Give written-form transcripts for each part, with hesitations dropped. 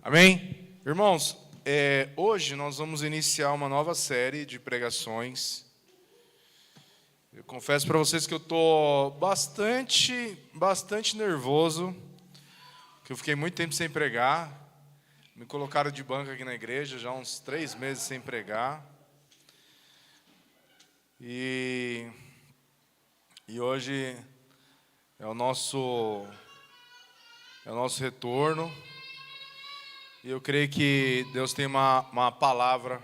Amém? Irmãos, hoje nós vamos iniciar uma nova série de pregações. Eu confesso para vocês que eu estou bastante nervoso, que eu fiquei muito tempo sem pregar. Me colocaram de banca aqui na igreja, já há uns 3 meses sem pregar. E hoje é o nosso retorno. E eu creio que Deus tem uma palavra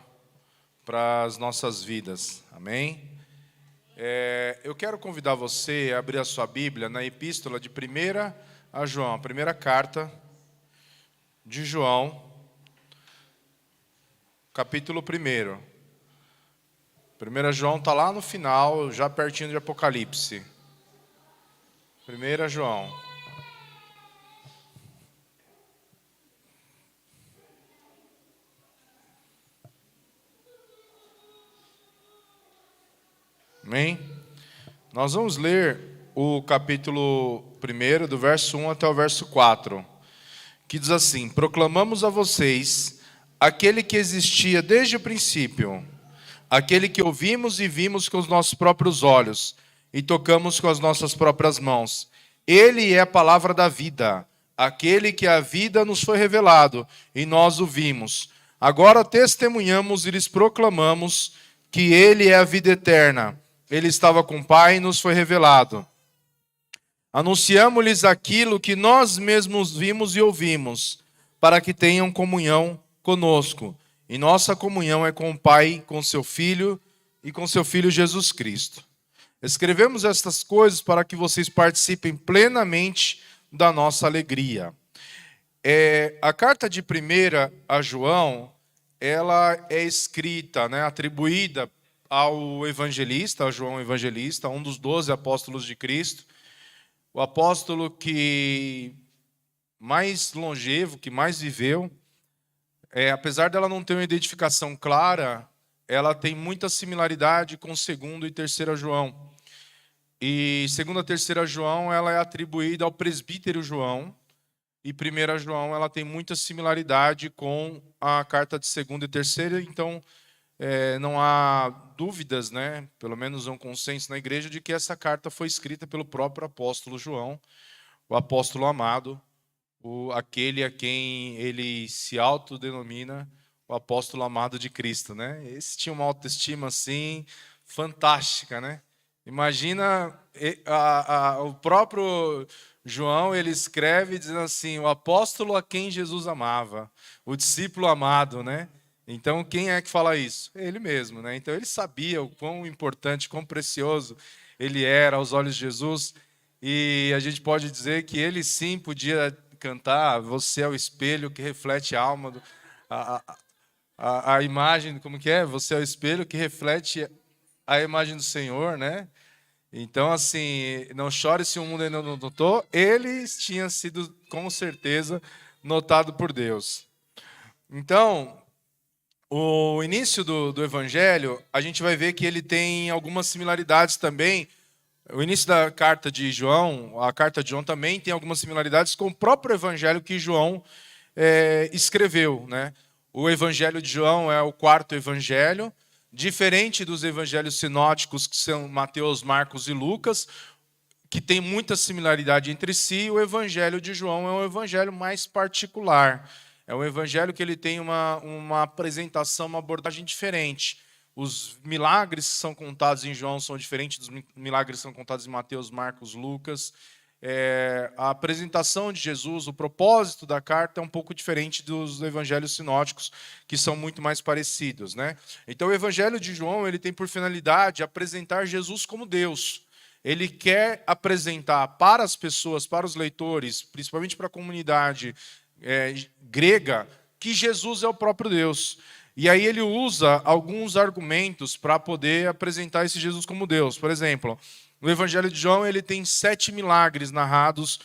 para as nossas vidas. Amém? Eu quero convidar você a abrir a sua Bíblia na epístola de 1 a João, a primeira carta de João, capítulo 1. 1 João está lá no final, já pertinho de Apocalipse. 1 João. Amém? Nós vamos ler o capítulo 1, do verso 1 até o verso 4, que diz assim: proclamamos a vocês aquele que existia desde o princípio, aquele que ouvimos e vimos com os nossos próprios olhos e tocamos com as nossas próprias mãos. Ele é a palavra da vida, aquele que a vida nos foi revelado e nós o vimos. Agora testemunhamos e lhes proclamamos que ele é a vida eterna. Ele estava com o Pai e nos foi revelado. Anunciamo-lhes aquilo que nós mesmos vimos e ouvimos, para que tenham comunhão conosco. E nossa comunhão é com o Pai, com seu Filho e com seu Filho Jesus Cristo. Escrevemos estas coisas para que vocês participem plenamente da nossa alegria. A carta de 1 a João, ela é escrita, atribuída ao evangelista, a João Evangelista, um dos 12 apóstolos de Cristo, o apóstolo que mais longevo, que mais viveu. Apesar dela não ter uma identificação clara, ela tem muita similaridade com 2º e 3º João. E 2ª e 3ª João, ela é atribuída ao presbítero João, e 1 João, ela tem muita similaridade com a carta de 2ª e 3ª, então não há dúvidas, pelo menos um consenso na igreja, de que essa carta foi escrita pelo próprio apóstolo João, o apóstolo amado, aquele a quem ele se autodenomina o apóstolo amado de Cristo. Esse tinha uma autoestima assim, fantástica. Imagina o próprio João, ele escreve dizendo assim: o apóstolo a quem Jesus amava, o discípulo amado, Então, quem é que fala isso? Ele mesmo, Então, ele sabia o quão importante, quão precioso ele era aos olhos de Jesus. E a gente pode dizer que ele sim podia cantar: você é o espelho que reflete a alma, a imagem, como que é? Você é o espelho que reflete a imagem do Senhor, Então, assim, não chore se o mundo ainda não notou. Ele tinha sido, com certeza, notado por Deus. Então, o início do Evangelho, a gente vai ver que ele tem algumas similaridades também. O início da carta de João, a carta de João também tem algumas similaridades com o próprio Evangelho que João escreveu. O Evangelho de João é o 4º Evangelho, diferente dos evangelhos sinóticos, que são Mateus, Marcos e Lucas, que tem muita similaridade entre si. O Evangelho de João é um evangelho mais particular. É um evangelho que ele tem uma apresentação, uma abordagem diferente. Os milagres que são contados em João são diferentes dos milagres que são contados em Mateus, Marcos, Lucas. A apresentação de Jesus, o propósito da carta é um pouco diferente dos evangelhos sinóticos, que são muito mais parecidos. Então, o evangelho de João, ele tem por finalidade apresentar Jesus como Deus. Ele quer apresentar para as pessoas, para os leitores, principalmente para a comunidade grega, que Jesus é o próprio Deus. E aí ele usa alguns argumentos para poder apresentar esse Jesus como Deus. Por exemplo, no Evangelho de João, ele tem 7 milagres narrados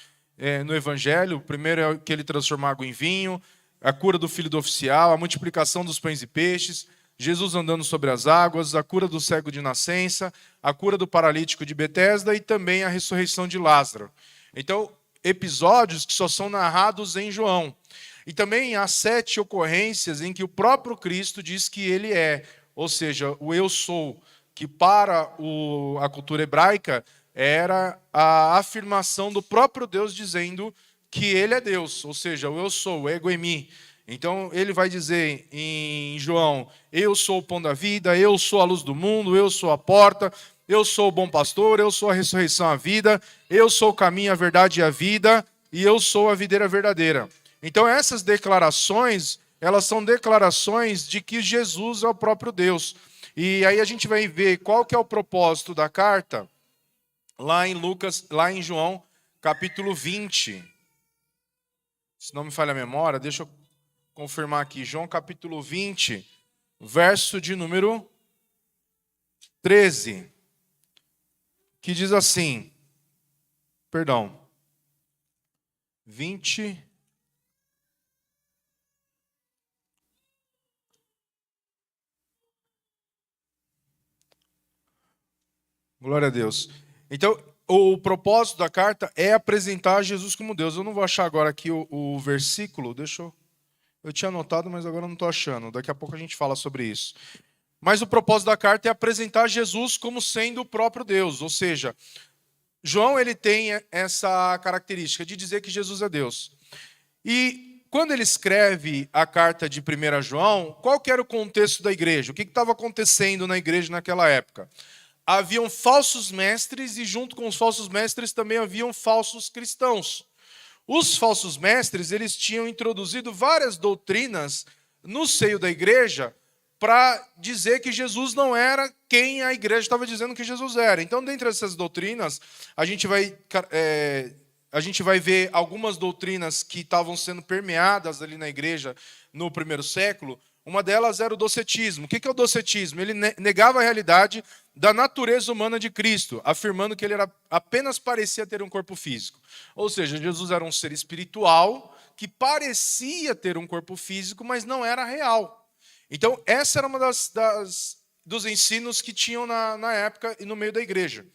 no Evangelho. O primeiro é que ele transforma água em vinho, a cura do filho do oficial, a multiplicação dos pães e peixes, Jesus andando sobre as águas, a cura do cego de nascença, a cura do paralítico de Betesda e também a ressurreição de Lázaro. Então, episódios que só são narrados em João. E também há 7 ocorrências em que o próprio Cristo diz que ele é, ou seja, o eu sou, que para a cultura hebraica era a afirmação do próprio Deus dizendo que ele é Deus, ou seja, o eu sou, o ego eimi. Então ele vai dizer em João: eu sou o pão da vida, eu sou a luz do mundo, eu sou a porta, eu sou o bom pastor, eu sou a ressurreição, a vida, eu sou o caminho, a verdade e a vida, e eu sou a videira verdadeira. Então essas declarações, elas são declarações de que Jesus é o próprio Deus. E aí a gente vai ver qual que é o propósito da carta lá em João, capítulo 20. Se não me falha a memória, deixa eu confirmar aqui. João, capítulo 20, verso de número 13, que diz assim, 20... Glória a Deus. Então, o propósito da carta é apresentar Jesus como Deus. Eu não vou achar agora aqui o versículo, eu tinha anotado, mas agora não estou achando. Daqui a pouco a gente fala sobre isso. Mas o propósito da carta é apresentar Jesus como sendo o próprio Deus. Ou seja, João ele tem essa característica de dizer que Jesus é Deus. E quando ele escreve a carta de 1 João, qual que era o contexto da igreja? O que estava acontecendo na igreja naquela época? Haviam falsos mestres e junto com os falsos mestres também haviam falsos cristãos. Os falsos mestres, eles tinham introduzido várias doutrinas no seio da igreja para dizer que Jesus não era quem a igreja estava dizendo que Jesus era. Então, dentre essas doutrinas, a gente vai ver algumas doutrinas que estavam sendo permeadas ali na igreja no primeiro século. Uma delas era o docetismo. O que é o docetismo? Ele negava a realidade da natureza humana de Cristo, afirmando que ele apenas parecia ter um corpo físico. Ou seja, Jesus era um ser espiritual que parecia ter um corpo físico, mas não era real. Então, essa era uma dos ensinos que tinham na época e no meio da igreja.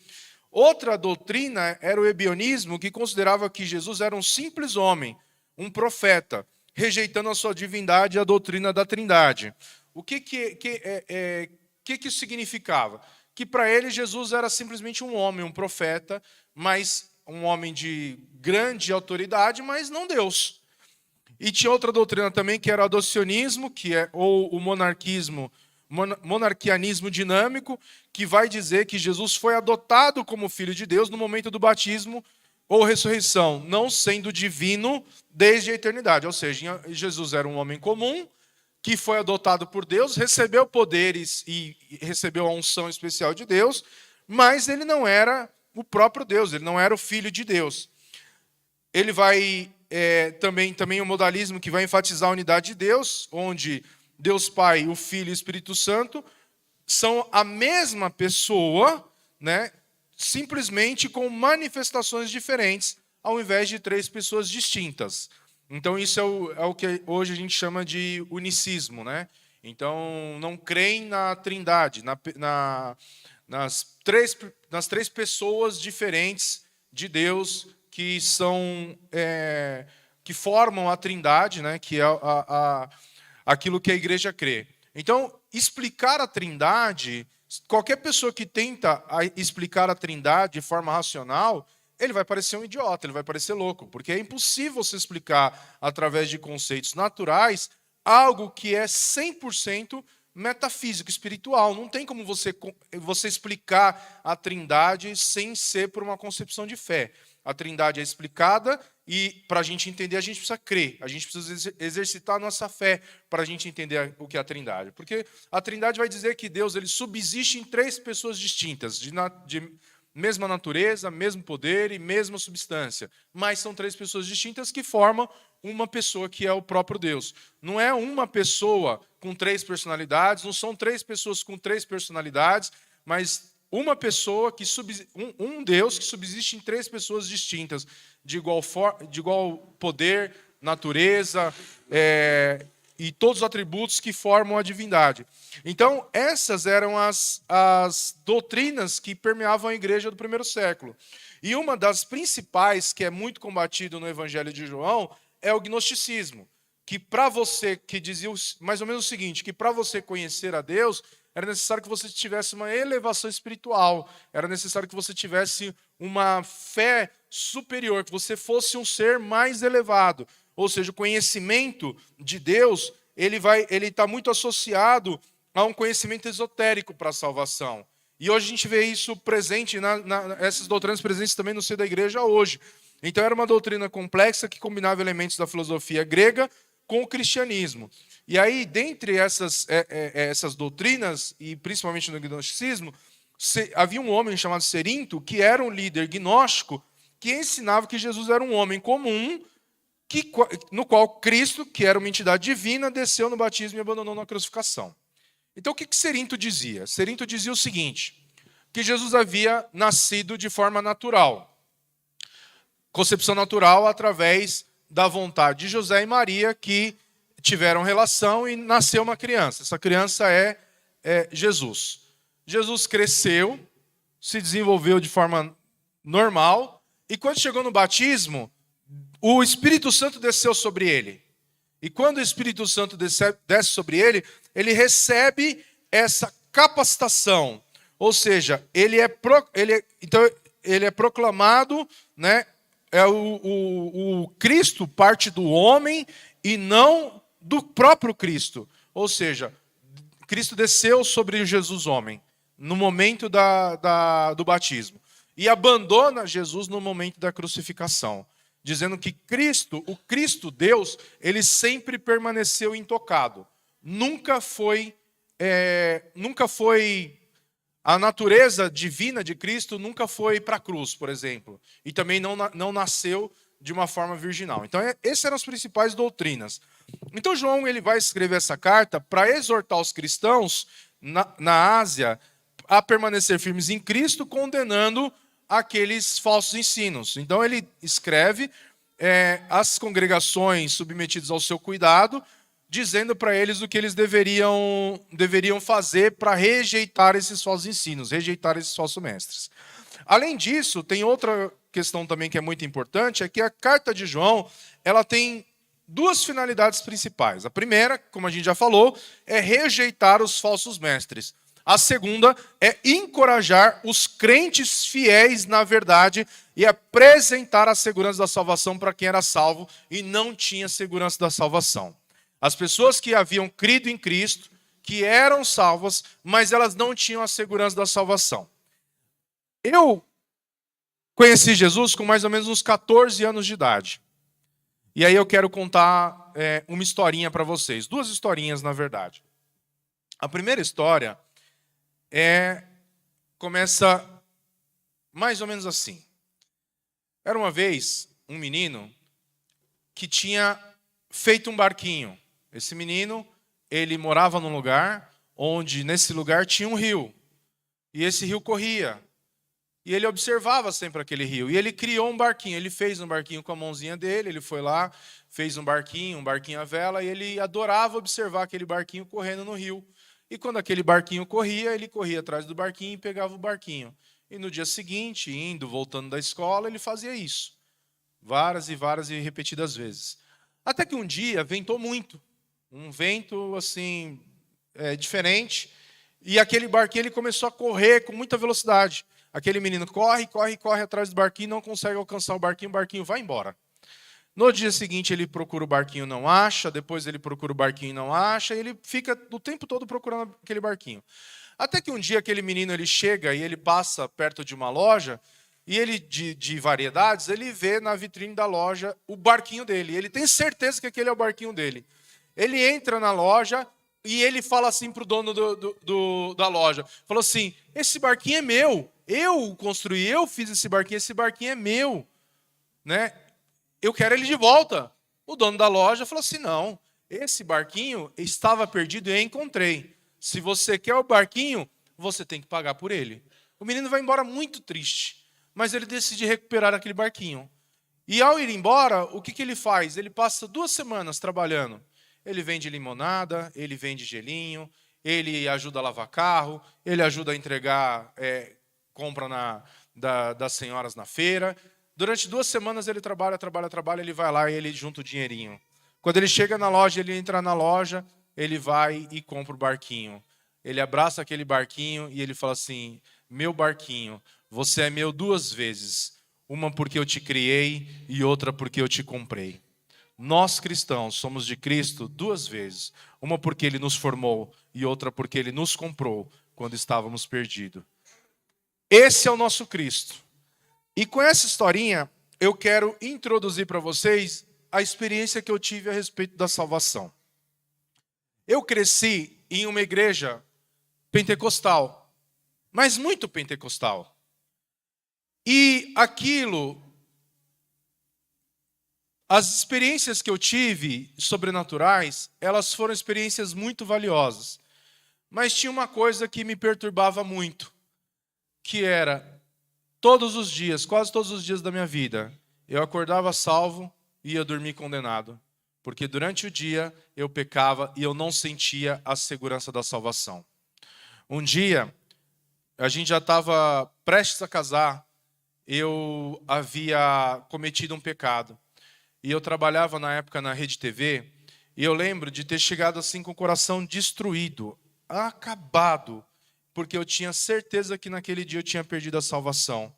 Outra doutrina era o ebionismo, que considerava que Jesus era um simples homem, um profeta, rejeitando a sua divindade e a doutrina da Trindade. O que isso significava? Que para ele Jesus era simplesmente um homem, um profeta, mas um homem de grande autoridade, mas não Deus. E tinha outra doutrina também que era o adocionismo, ou o monarquianismo dinâmico, que vai dizer que Jesus foi adotado como filho de Deus no momento do batismo ou ressurreição, não sendo divino desde a eternidade. Ou seja, Jesus era um homem comum, que foi adotado por Deus, recebeu poderes e recebeu a unção especial de Deus, mas ele não era o próprio Deus, ele não era o Filho de Deus. Ele vai também o modalismo que vai enfatizar a unidade de Deus, onde Deus Pai, o Filho e o Espírito Santo são a mesma pessoa, né? Simplesmente com manifestações diferentes, ao invés de 3 pessoas distintas. Então, isso é o que hoje a gente chama de unicismo, né? Então, não creem na Trindade, nas três pessoas diferentes de Deus que que formam a Trindade, né? Que é aquilo que a igreja crê. Então, explicar a Trindade, qualquer pessoa que tenta explicar a Trindade de forma racional, ele vai parecer um idiota, ele vai parecer louco, porque é impossível você explicar através de conceitos naturais algo que é 100% metafísico, espiritual. Não tem como você explicar a Trindade sem ser por uma concepção de fé. A Trindade é explicada e, para a gente entender, a gente precisa crer. A gente precisa exercitar a nossa fé para a gente entender o que é a Trindade. Porque a Trindade vai dizer que Deus ele subsiste em 3 pessoas distintas, de mesma natureza, mesmo poder e mesma substância. Mas são 3 pessoas distintas que formam uma pessoa que é o próprio Deus. Não é uma pessoa com 3 personalidades, não são 3 pessoas com 3 personalidades, mas uma pessoa um Deus que subsiste em 3 pessoas distintas, de igual poder, natureza, e todos os atributos que formam a divindade. Então, essas eram as doutrinas que permeavam a igreja do primeiro século. E uma das principais, que é muito combatido no Evangelho de João, é o gnosticismo, que para você, que dizia mais ou menos o seguinte, que para você conhecer a Deus, era necessário que você tivesse uma elevação espiritual, era necessário que você tivesse uma fé superior, que você fosse um ser mais elevado. Ou seja, o conhecimento de Deus, ele está muito associado a um conhecimento esotérico para a salvação. E hoje a gente vê isso presente, essas doutrinas presentes também no seio da igreja hoje. Então era uma doutrina complexa que combinava elementos da filosofia grega com o cristianismo. E aí, dentre essas doutrinas, e principalmente no gnosticismo, havia um homem chamado Cerinto, que era um líder gnóstico, que ensinava que Jesus era um homem comum, no qual Cristo, que era uma entidade divina, desceu no batismo e abandonou na crucificação. Então, o que Cerinto dizia? Cerinto dizia o seguinte, que Jesus havia nascido de forma natural. Concepção natural através da vontade de José e Maria, que tiveram relação e nasceu uma criança. Essa criança é Jesus. Jesus cresceu, se desenvolveu de forma normal, e quando chegou no batismo, o Espírito Santo desceu sobre ele. E quando o Espírito Santo desce sobre ele, ele recebe essa capacitação. Ou seja, ele é proclamado, né? O Cristo parte do homem e não do próprio Cristo. Ou seja, Cristo desceu sobre Jesus homem no momento do batismo. E abandona Jesus no momento da crucificação. Dizendo que o Cristo Deus, ele sempre permaneceu intocado. Nunca foi a natureza divina de Cristo nunca foi para a cruz, por exemplo. E também não nasceu de uma forma virginal. Então, essas eram as principais doutrinas. Então, João ele vai escrever essa carta para exortar os cristãos na Ásia a permanecer firmes em Cristo, condenando aqueles falsos ensinos. Então, ele escreve as congregações submetidas ao seu cuidado, dizendo para eles o que eles deveriam fazer para rejeitar esses falsos ensinos, rejeitar esses falsos mestres. Além disso, tem outra questão também que é muito importante, é que a carta de João ela tem duas finalidades principais. A primeira, como a gente já falou, é rejeitar os falsos mestres. A segunda é encorajar os crentes fiéis na verdade e apresentar a segurança da salvação para quem era salvo e não tinha segurança da salvação. As pessoas que haviam crido em Cristo, que eram salvas, mas elas não tinham a segurança da salvação. Eu conheci Jesus com mais ou menos uns 14 anos de idade. E aí eu quero contar uma historinha para vocês. Duas historinhas, na verdade. A primeira história começa mais ou menos assim. Era uma vez um menino que tinha feito um barquinho. Esse menino, ele morava num lugar onde nesse lugar tinha um rio. E esse rio corria. E ele observava sempre aquele rio. E ele criou um barquinho. Ele fez um barquinho com a mãozinha dele. Ele foi lá, fez um barquinho à vela. E ele adorava observar aquele barquinho correndo no rio. E quando aquele barquinho corria, ele corria atrás do barquinho e pegava o barquinho. E no dia seguinte, voltando da escola, ele fazia isso. Várias e repetidas vezes. Até que um dia ventou muito. Um vento assim diferente. E aquele barquinho ele começou a correr com muita velocidade. Aquele menino corre atrás do barquinho, não consegue alcançar o barquinho vai embora. No dia seguinte ele procura o barquinho, não acha, depois ele procura o barquinho e não acha, e ele fica o tempo todo procurando aquele barquinho. Até que um dia aquele menino ele chega e ele passa perto de uma loja, e ele de variedades, ele vê na vitrine da loja o barquinho dele. Ele tem certeza que aquele é o barquinho dele. Ele entra na loja e ele fala assim para o dono da loja. Falou assim, esse barquinho é meu. Eu o construí, eu fiz esse barquinho é meu. Né? Eu quero ele de volta. O dono da loja falou assim, não, esse barquinho estava perdido e eu encontrei. Se você quer o barquinho, você tem que pagar por ele. O menino vai embora muito triste, mas ele decide recuperar aquele barquinho. E ao ir embora, o que ele faz? Ele passa 2 semanas trabalhando. Ele vende limonada, ele vende gelinho, ele ajuda a lavar carro, ele ajuda a entregar compra das senhoras na feira. Durante 2 semanas ele trabalha, ele vai lá e ele junta o dinheirinho Quando ele chega na loja, ele entra na loja, ele vai e compra o barquinho. Ele abraça aquele barquinho e ele fala assim: meu barquinho, você é meu 2 vezes. Uma porque eu te criei e outra porque eu te comprei. Nós cristãos somos de Cristo 2 vezes. Uma porque Ele nos formou e outra porque Ele nos comprou quando estávamos perdidos. Esse é o nosso Cristo. E com essa historinha, eu quero introduzir para vocês a experiência que eu tive a respeito da salvação. Eu cresci em uma igreja pentecostal, mas muito pentecostal. E aquilo, as experiências que eu tive sobrenaturais, elas foram experiências muito valiosas. Mas tinha uma coisa que me perturbava muito, que era todos os dias, quase todos os dias da minha vida, eu acordava salvo e ia dormir condenado. Porque durante o dia eu pecava e eu não sentia a segurança da salvação. Um dia, a gente já estava prestes a casar, eu havia cometido um pecado. E eu trabalhava na época na Rede TV, e eu lembro de ter chegado assim com o coração destruído, acabado, porque eu tinha certeza que naquele dia eu tinha perdido a salvação.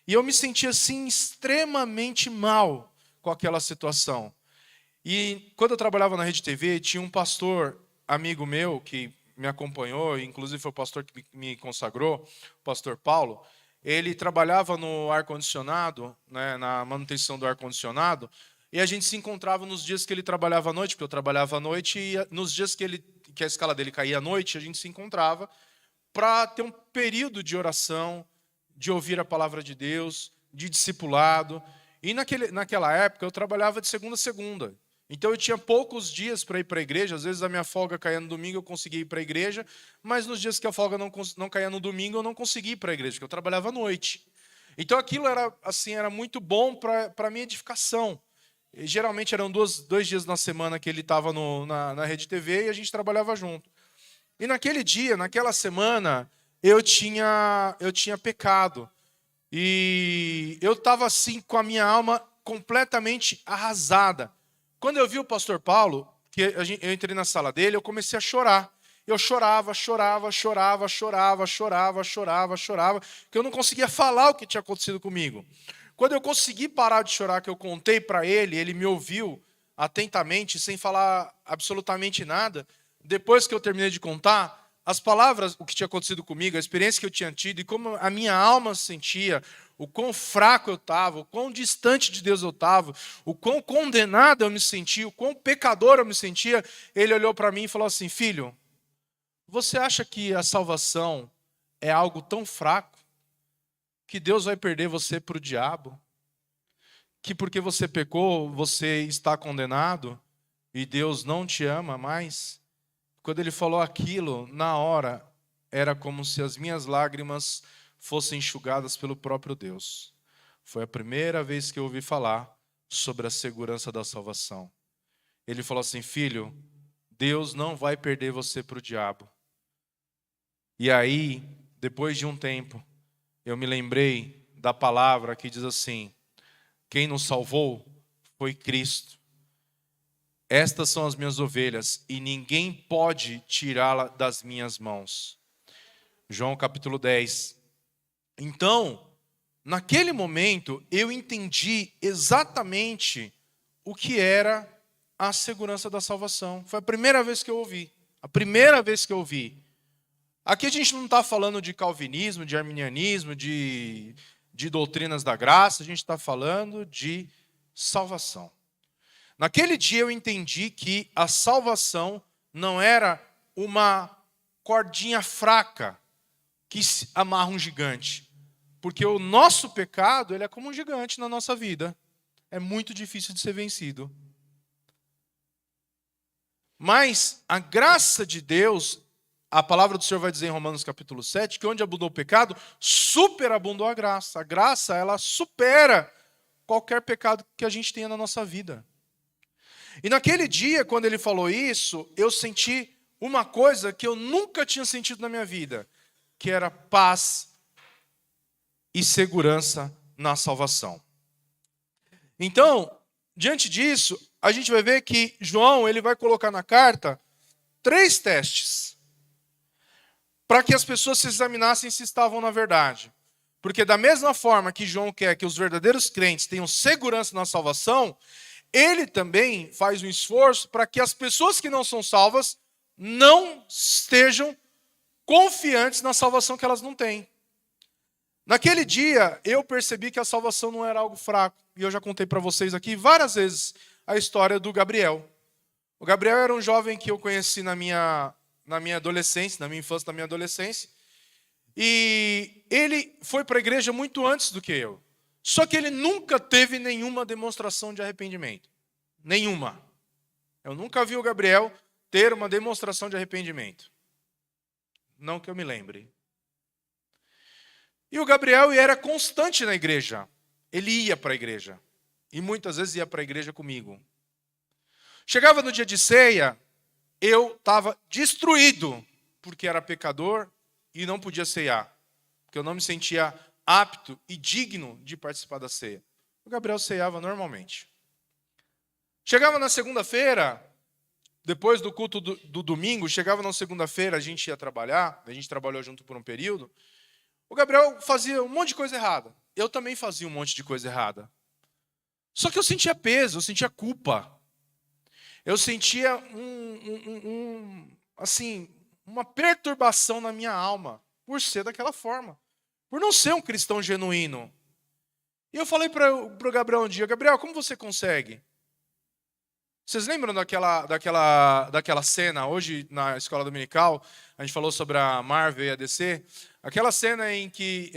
E eu me sentia assim extremamente mal com aquela situação. E quando eu trabalhava na Rede TV, tinha um pastor amigo meu que me acompanhou, inclusive foi o pastor que me consagrou, o pastor Paulo. Ele trabalhava no ar-condicionado, né, na manutenção do ar-condicionado, e a gente se encontrava nos dias que ele trabalhava à noite, porque eu trabalhava à noite, e nos dias que a escala dele caía à noite, a gente se encontrava para ter um período de oração, de ouvir a palavra de Deus, de discipulado. E naquela época eu trabalhava de segunda a segunda. Então eu tinha poucos dias para ir para a igreja. Às vezes a minha folga caía no domingo, eu conseguia ir para a igreja, mas nos dias que a folga não caía no domingo, eu não conseguia ir para a igreja, porque eu trabalhava à noite. Então aquilo era muito bom para a minha edificação. E, geralmente eram 2 dias na semana que ele estava na Rede TV e a gente trabalhava junto. E naquele dia, naquela semana, eu tinha pecado. E eu estava assim com a minha alma completamente arrasada. Quando eu vi o pastor Paulo, eu entrei na sala dele, eu comecei a chorar. Eu chorava, que eu não conseguia falar o que tinha acontecido comigo. Quando eu consegui parar de chorar, que eu contei para ele, ele me ouviu atentamente, sem falar absolutamente nada. Depois que eu terminei de contar, as palavras, o que tinha acontecido comigo, a experiência que eu tinha tido e como a minha alma se sentia, o quão fraco eu estava, o quão distante de Deus eu estava, o quão condenado eu me sentia, o quão pecador eu me sentia, ele olhou para mim e falou assim: filho, você acha que a salvação é algo tão fraco que Deus vai perder você para o diabo? Que porque você pecou, você está condenado e Deus não te ama mais? Quando ele falou aquilo, na hora, era como se as minhas lágrimas fossem enxugadas pelo próprio Deus. Foi a primeira vez que eu ouvi falar sobre a segurança da salvação. Ele falou assim: filho, Deus não vai perder você para o diabo. E aí, depois de um tempo, eu me lembrei da palavra que diz assim: quem nos salvou foi Cristo. Estas são as minhas ovelhas, e ninguém pode tirá-la das minhas mãos. João capítulo 10. Então, naquele momento, eu entendi exatamente o que era a segurança da salvação. Foi a primeira vez que eu ouvi. A primeira vez que eu ouvi. Aqui a gente não está falando de calvinismo, de arminianismo, de doutrinas da graça. A gente está falando de salvação. Naquele dia eu entendi que a salvação não era uma cordinha fraca que amarra um gigante. Porque o nosso pecado, ele é como um gigante na nossa vida. É muito difícil de ser vencido. Mas a graça de Deus, a palavra do Senhor vai dizer em Romanos capítulo 7, que onde abundou o pecado, superabundou a graça. A graça, ela supera qualquer pecado que a gente tenha na nossa vida. E naquele dia, quando ele falou isso, eu senti uma coisa que eu nunca tinha sentido na minha vida, que era paz e segurança na salvação. Então, diante disso, a gente vai ver que João ele vai colocar na carta 3 testes para que as pessoas se examinassem se estavam na verdade. Porque da mesma forma que João quer que os verdadeiros crentes tenham segurança na salvação, ele também faz um esforço para que as pessoas que não são salvas não estejam confiantes na salvação que elas não têm. Naquele dia, eu percebi que a salvação não era algo fraco. E eu já contei para vocês aqui várias vezes a história do Gabriel. O Gabriel era um jovem que eu conheci na minha adolescência, na minha infância, na minha adolescência. E ele foi para a igreja muito antes do que eu. Só que ele nunca teve nenhuma demonstração de arrependimento. Nenhuma. Eu nunca vi o Gabriel ter uma demonstração de arrependimento. Não que eu me lembre. E o Gabriel era constante na igreja. Ele ia para a igreja. E muitas vezes ia para a igreja comigo. Chegava no dia de ceia, eu estava destruído, porque era pecador e não podia ceiar. Porque eu não me sentia apto e digno de participar da ceia. O Gabriel ceiava normalmente. Chegava na segunda-feira, depois do culto do domingo, chegava na segunda-feira, a gente ia trabalhar, a gente trabalhou junto por um período. O Gabriel fazia um monte de coisa errada. Eu também fazia um monte de coisa errada. Só que eu sentia peso, eu sentia culpa. Eu sentia uma perturbação na minha alma por ser daquela forma. Por não ser um cristão genuíno. E eu falei para o Gabriel um dia, Gabriel, como você consegue? Vocês lembram daquela cena, hoje na escola dominical, a gente falou sobre a Marvel e a DC, aquela cena em que,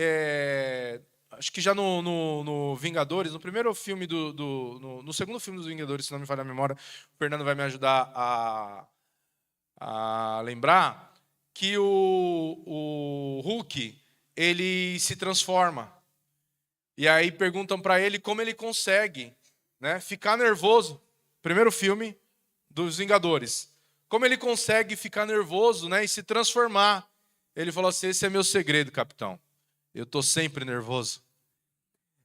acho que já no Vingadores, no primeiro filme, no segundo filme dos Vingadores, se não me falha a memória, o Fernando vai me ajudar a lembrar, que o Hulk, ele se transforma. E aí perguntam para ele como ele consegue, né, ficar nervoso. Primeiro filme dos Vingadores. Como ele consegue ficar nervoso, né, e se transformar. Ele falou assim, esse é meu segredo, capitão. Eu estou sempre nervoso.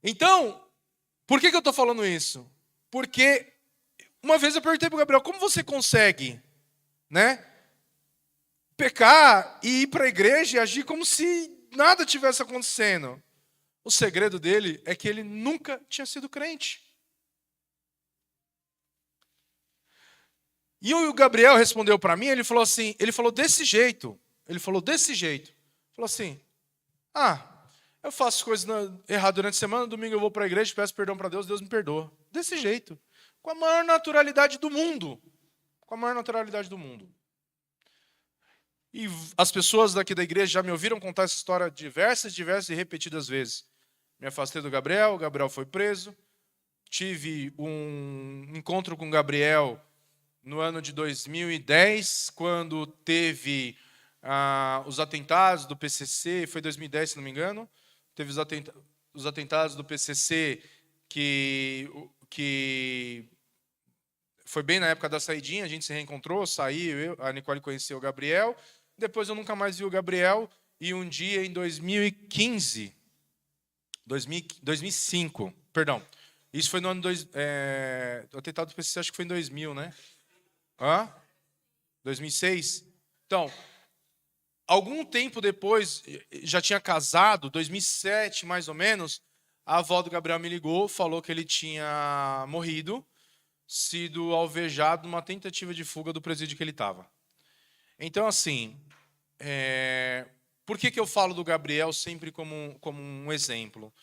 Então, por que eu estou falando isso? Porque uma vez eu perguntei para o Gabriel, como você consegue, né, pecar e ir para a igreja e agir como se nada tivesse acontecendo? O segredo dele é que ele nunca tinha sido crente. E o Gabriel respondeu para mim, ele falou desse jeito. Ele falou assim, eu faço coisas erradas durante a semana, no domingo eu vou para a igreja, peço perdão para Deus, Deus me perdoa. Desse jeito. Com a maior naturalidade do mundo. Com a maior naturalidade do mundo. E as pessoas daqui da igreja já me ouviram contar essa história diversas e repetidas vezes. Me afastei do Gabriel, o Gabriel foi preso. Tive um encontro com o Gabriel no ano de 2010, quando teve os atentados do PCC, foi 2010, se não me engano, teve os atentados do PCC que foi bem na época da saidinha, a gente se reencontrou, saiu, a Nicole conheceu o Gabriel, depois eu nunca mais vi o Gabriel, e um dia em 2005, perdão, isso foi no ano o atentado do PCC acho que foi em 2000, né? 2006? Então, algum tempo depois, já tinha casado, 2007 mais ou menos, a avó do Gabriel me ligou, falou que ele tinha morrido, sido alvejado numa tentativa de fuga do presídio que ele estava. Então, assim, por que eu falo do Gabriel sempre como um exemplo?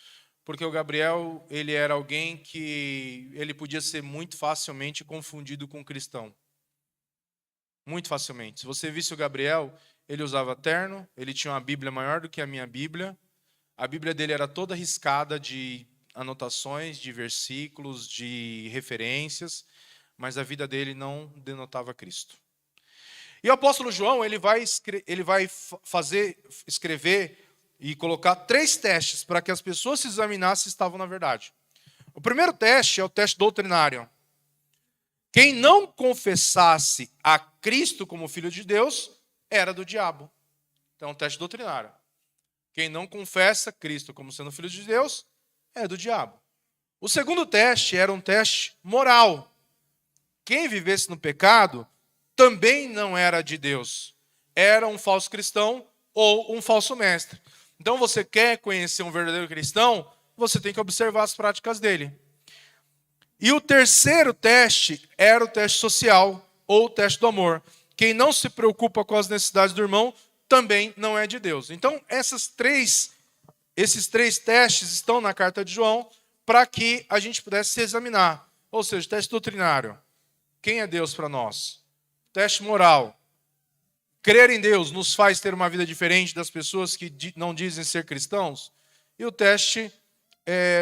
Porque o Gabriel, ele era alguém que ele podia ser muito facilmente confundido com um cristão. Muito facilmente. Se você visse o Gabriel, ele usava terno, ele tinha uma Bíblia maior do que a minha Bíblia. A Bíblia dele era toda riscada de anotações, de versículos, de referências, mas a vida dele não denotava Cristo. E o apóstolo João, ele vai escrever e colocar 3 testes para que as pessoas se examinassem se estavam na verdade. O primeiro teste é o teste doutrinário. Quem não confessasse a Cristo como Filho de Deus, era do diabo. Então, teste doutrinário. Quem não confessa Cristo como sendo Filho de Deus, é do diabo. O segundo teste era um teste moral. quem vivesse no pecado também não era de Deus. Era um falso cristão ou um falso mestre. Então você quer conhecer um verdadeiro cristão, você tem que observar as práticas dele. E o terceiro teste era o teste social ou o teste do amor. Quem não se preocupa com as necessidades do irmão também não é de Deus. Então esses três testes estão na carta de João para que a gente pudesse se examinar. Ou seja, teste doutrinário. Quem é Deus para nós? Teste moral. Crer em Deus nos faz ter uma vida diferente das pessoas que não dizem ser cristãos? E o teste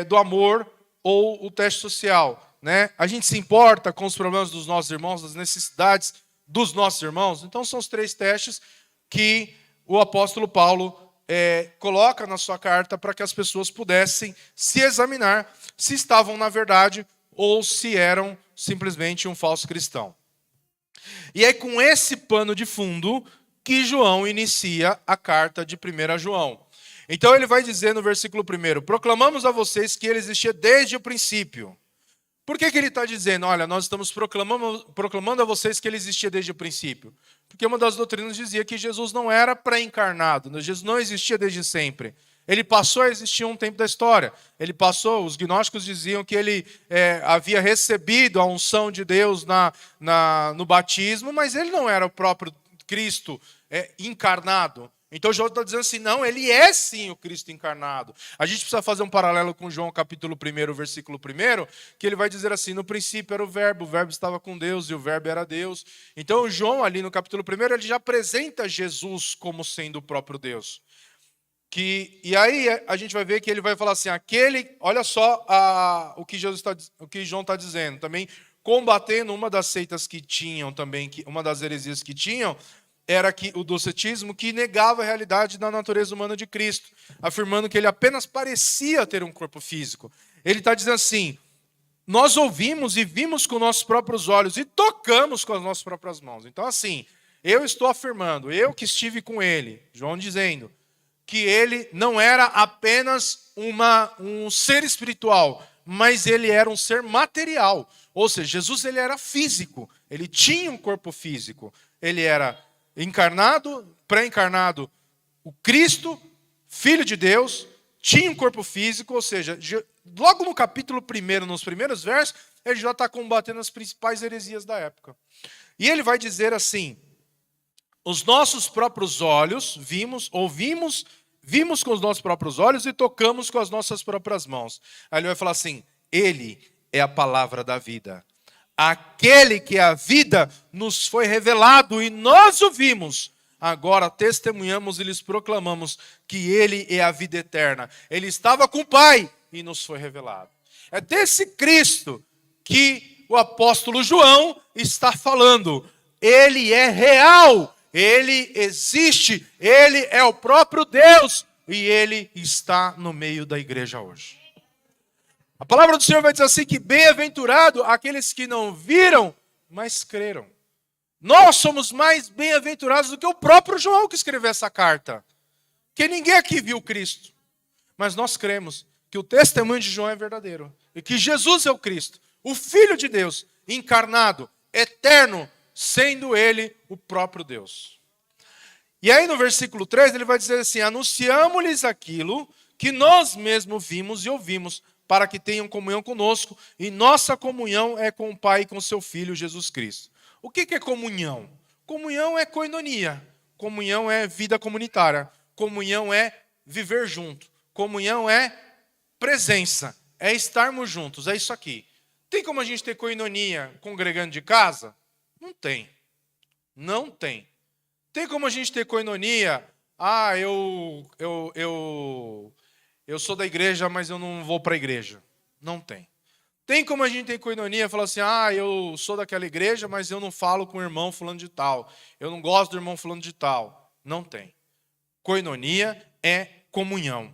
do amor ou o teste social. Né? A gente se importa com os problemas dos nossos irmãos, das necessidades dos nossos irmãos? Então são os três testes que o apóstolo Paulo coloca na sua carta para que as pessoas pudessem se examinar se estavam na verdade ou se eram simplesmente um falso cristão. E é com esse pano de fundo que João inicia a carta de 1 João. Então ele vai dizer no versículo 1, proclamamos a vocês que ele existia desde o princípio. Por que ele está dizendo, olha, nós estamos proclamando a vocês que ele existia desde o princípio? Porque uma das doutrinas dizia que Jesus não era pré-encarnado, Jesus não existia desde sempre. Ele passou a existir um tempo da história. Os gnósticos diziam que ele havia recebido a unção de Deus no batismo, mas ele não era o próprio Cristo encarnado. Então João está dizendo assim, não, ele é sim o Cristo encarnado. A gente precisa fazer um paralelo com João capítulo 1, versículo 1, que ele vai dizer assim, no princípio era o verbo estava com Deus e o verbo era Deus. Então João ali no capítulo 1, ele já apresenta Jesus como sendo o próprio Deus. E aí a gente vai ver que ele vai falar assim, olha só o que João está dizendo, também combatendo uma das seitas que tinham também, uma das heresias que tinham, era o docetismo, que negava a realidade da natureza humana de Cristo, afirmando que ele apenas parecia ter um corpo físico. Ele está dizendo assim, nós ouvimos e vimos com nossos próprios olhos e tocamos com as nossas próprias mãos. Então assim, eu estou afirmando, eu que estive com ele, João dizendo, que ele não era apenas um ser espiritual, mas ele era um ser material. Ou seja, Jesus ele era físico, ele tinha um corpo físico, ele era encarnado, pré-encarnado, o Cristo, Filho de Deus, tinha um corpo físico, ou seja, logo no capítulo 1, nos primeiros versos, ele já está combatendo as principais heresias da época. E ele vai dizer assim, os nossos próprios olhos ouvimos com os nossos próprios olhos e tocamos com as nossas próprias mãos. Aí ele vai falar assim, ele é a palavra da vida. Aquele que é a vida nos foi revelado e nós o vimos. Agora testemunhamos e lhes proclamamos que ele é a vida eterna. Ele estava com o Pai e nos foi revelado. É desse Cristo que o apóstolo João está falando. Ele é real, ele existe, ele é o próprio Deus e ele está no meio da igreja hoje. A palavra do Senhor vai dizer assim que bem-aventurado aqueles que não viram, mas creram. Nós somos mais bem-aventurados do que o próprio João que escreveu essa carta. Porque ninguém aqui viu Cristo. Mas nós cremos que o testemunho de João é verdadeiro. E que Jesus é o Cristo, o Filho de Deus, encarnado, eterno, sendo ele o próprio Deus. E aí no versículo 3 ele vai dizer assim, anunciamos-lhes aquilo que nós mesmos vimos e ouvimos, para que tenham comunhão conosco, e nossa comunhão é com o Pai e com seu Filho, Jesus Cristo. O que é comunhão? Comunhão é koinonia, comunhão é vida comunitária, comunhão é viver junto, comunhão é presença, é estarmos juntos, é isso aqui. Tem como a gente ter koinonia congregando de casa? Não tem. Não tem. Tem como a gente ter koinonia, eu sou da igreja, mas eu não vou para a igreja. Não tem. Tem como a gente ter koinonia e falar assim, eu sou daquela igreja, mas eu não falo com o irmão fulano de tal. Eu não gosto do irmão fulano de tal. Não tem. Koinonia é comunhão.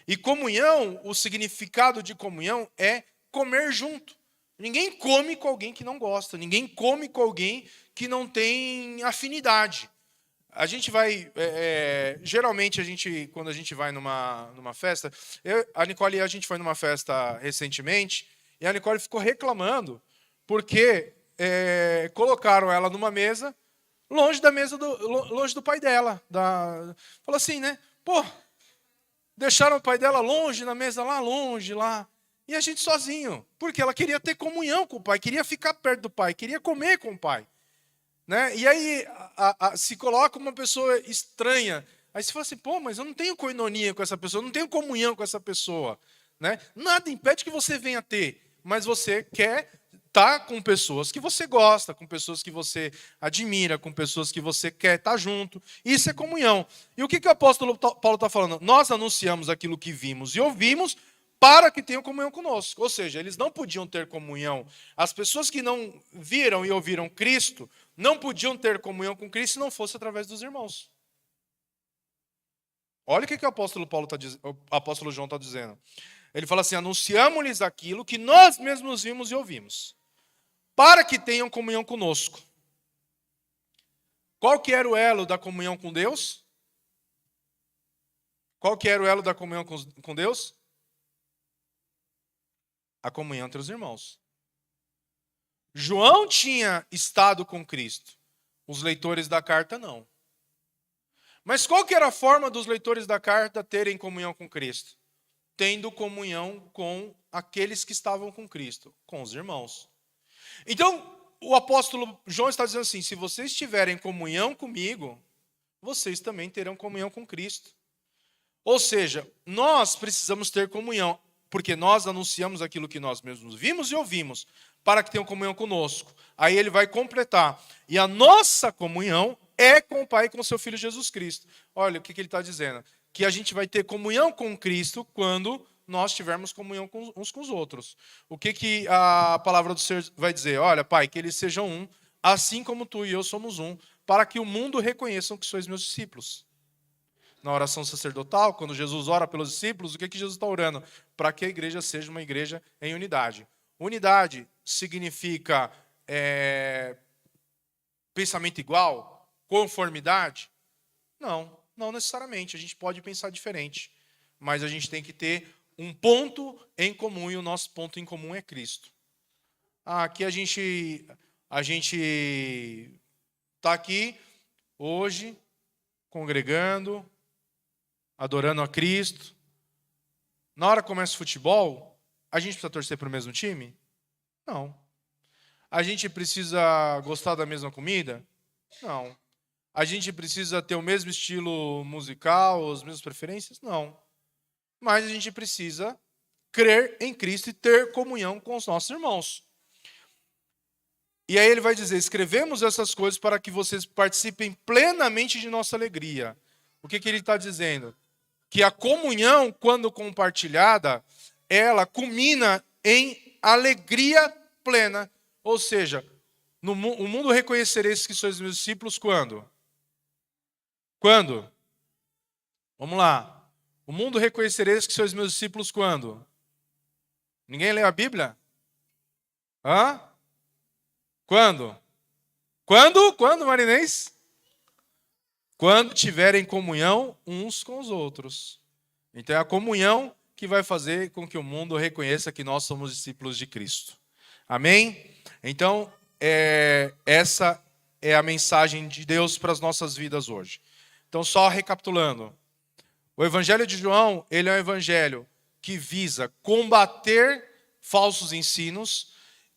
E comunhão, o significado de comunhão é comer junto. Ninguém come com alguém que não gosta. Ninguém come com alguém que não tem afinidade. A gente vai, geralmente, quando a gente vai numa festa, a Nicole e a gente foi numa festa recentemente, e a Nicole ficou reclamando, porque colocaram ela numa mesa, longe da mesa longe do pai dela. Falou assim, né? Pô, deixaram o pai dela longe, na mesa lá, longe lá. E a gente sozinho. Porque ela queria ter comunhão com o pai, queria ficar perto do pai, queria comer com o pai. Né? E aí se coloca uma pessoa estranha. Aí você fala assim, pô, mas eu não tenho koinonia com essa pessoa, eu não tenho comunhão com essa pessoa. Né? Nada impede que você venha ter, mas você quer estar com pessoas que você gosta, com pessoas que você admira, com pessoas que você quer estar junto. Isso é comunhão. E o que o apóstolo Paulo está falando? Nós anunciamos aquilo que vimos e ouvimos para que tenham comunhão conosco. Ou seja, eles não podiam ter comunhão. As pessoas que não viram e ouviram Cristo não podiam ter comunhão com Cristo se não fosse através dos irmãos. Olha o que o apóstolo João está dizendo. Ele fala assim, anunciamos-lhes aquilo que nós mesmos vimos e ouvimos, para que tenham comunhão conosco. Qual que era o elo da comunhão com Deus? Qual que era o elo da comunhão com Deus? A comunhão entre os irmãos. João tinha estado com Cristo. Os leitores da carta não. Mas qual que era a forma dos leitores da carta terem comunhão com Cristo? Tendo comunhão com aqueles que estavam com Cristo, com os irmãos. Então, o apóstolo João está dizendo assim, se vocês tiverem comunhão comigo, vocês também terão comunhão com Cristo. Ou seja, nós precisamos ter comunhão, porque nós anunciamos aquilo que nós mesmos vimos e ouvimos, para que tenham comunhão conosco. Aí ele vai completar. E a nossa comunhão é com o Pai e com o seu Filho Jesus Cristo. Olha o que ele está dizendo. Que a gente vai ter comunhão com Cristo quando nós tivermos comunhão uns com os outros. O que a palavra do Senhor vai dizer? Olha, Pai, que eles sejam um, assim como tu e eu somos um, para que o mundo reconheça que sois meus discípulos. Na oração sacerdotal, quando Jesus ora pelos discípulos, o que Jesus está orando? Para que a igreja seja uma igreja em unidade. Unidade significa pensamento igual? Conformidade? Não necessariamente. A gente pode pensar diferente. Mas a gente tem que ter um ponto em comum, e o nosso ponto em comum é Cristo. Aqui a gente está aqui hoje, congregando, adorando a Cristo. Na hora que começa o futebol, a gente precisa torcer para o mesmo time? Não. A gente precisa gostar da mesma comida? Não. A gente precisa ter o mesmo estilo musical, as mesmas preferências? Não. Mas a gente precisa crer em Cristo e ter comunhão com os nossos irmãos. E aí ele vai dizer, escrevemos essas coisas para que vocês participem plenamente de nossa alegria. O que ele está dizendo? Que a comunhão, quando compartilhada, ela culmina em alegria plena. Ou seja, o mundo reconhecereis que sois meus discípulos quando? Quando? Vamos lá. O mundo reconhecereis que sois meus discípulos quando? Ninguém leu a Bíblia? Hã? Quando? Quando, Marinês? Quando tiverem comunhão uns com os outros. Então é a comunhão que vai fazer com que o mundo reconheça que nós somos discípulos de Cristo. Amém? Então, essa é a mensagem de Deus para as nossas vidas hoje. Então, só recapitulando. O Evangelho de João, ele é um evangelho que visa combater falsos ensinos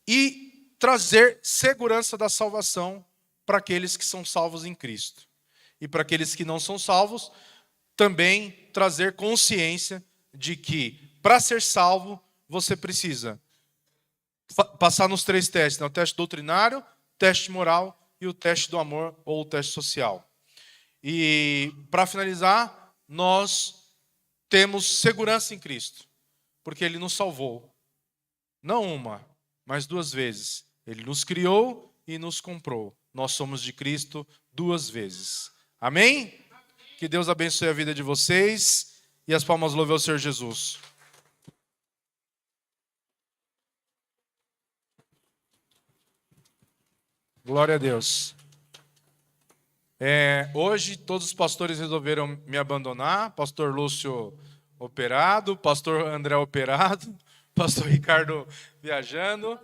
e trazer segurança da salvação para aqueles que são salvos em Cristo. E para aqueles que não são salvos, também trazer consciência de que, para ser salvo, você precisa passar nos 3 testes, né? O teste doutrinário, teste moral e o teste do amor ou o teste social. E, para finalizar, nós temos segurança em Cristo, porque Ele nos salvou. Não uma, mas 2 vezes. Ele nos criou e nos comprou. Nós somos de Cristo 2 vezes. Amém? Que Deus abençoe a vida de vocês e as palmas louvem ao Senhor Jesus. Glória a Deus. Hoje todos os pastores resolveram me abandonar. Pastor Lúcio operado, pastor André operado, pastor Ricardo viajando.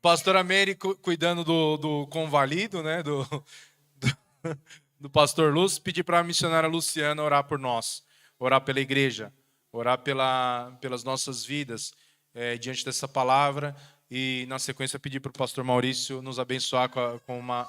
pastora Meire cuidando do convalido, né? Do pastor Lúcio, pedir para a missionária Luciana orar por nós, orar pela igreja, orar pelas nossas vidas diante dessa palavra e, na sequência, pedir para o pastor Maurício nos abençoar com uma